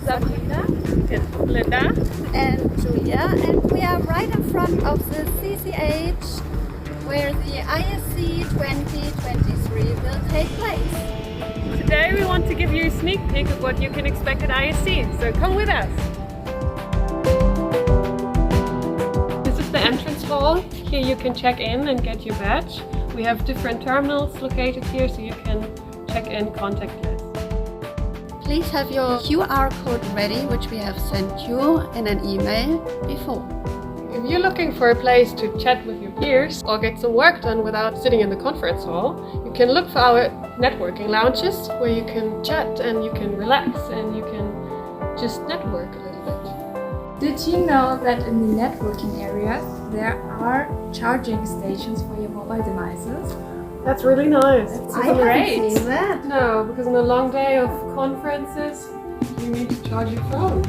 Sabrina and Linda and Julia, and we are right in front of the CCH where the ISC 2023 will take place. Today we want to give you a sneak peek of what you can expect at ISC, so come with us! This is the entrance hall. Here you can check in and get your badge. We have different terminals located here so you can check in contactless. Please have your QR code ready, which we have sent you in an email before. If you're looking for a place to chat with your peers or get some work done without sitting in the conference hall, you can look for our networking lounges where you can chat and you can relax and you can just network a little bit. Did you know that in the networking area there are charging stations for your mobile devices? That's really nice. That's I great. haven't seen that. No, because in a long day of conferences, you need to charge your phone.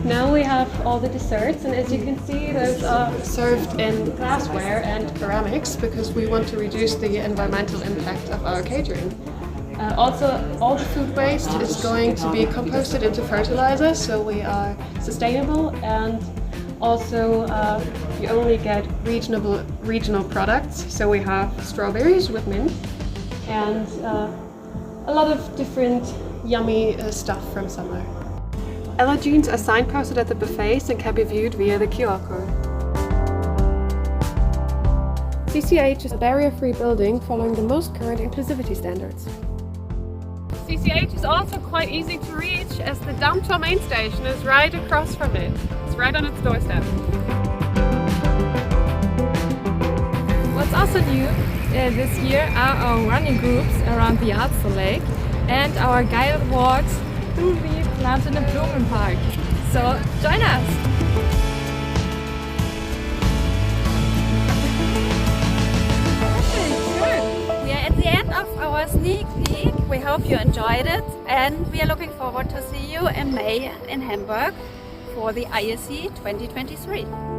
Now we have all the desserts, and as you can see, those are served in glassware and ceramics because we want to reduce the environmental impact of our catering. Also, all the food waste is going to be composted into fertilizer, so we are sustainable, and also you only get regional products. So we have strawberries with mint and a lot of different yummy stuff from summer. Allergens are signposted at the buffets and can be viewed via the QR code. CCH is a barrier-free building following the most current inclusivity standards. CCH is also quite easy to reach as the Dammtor main station is right across from it. It's right on its doorstep. What's also new this year are our running groups around the Alster Lake and our guided walks through the Plant in the Blumen Park. So join us! We are at the end of our sneak peek. We hope you enjoyed it, and we are looking forward to see you in May in Hamburg for the ISC 2023.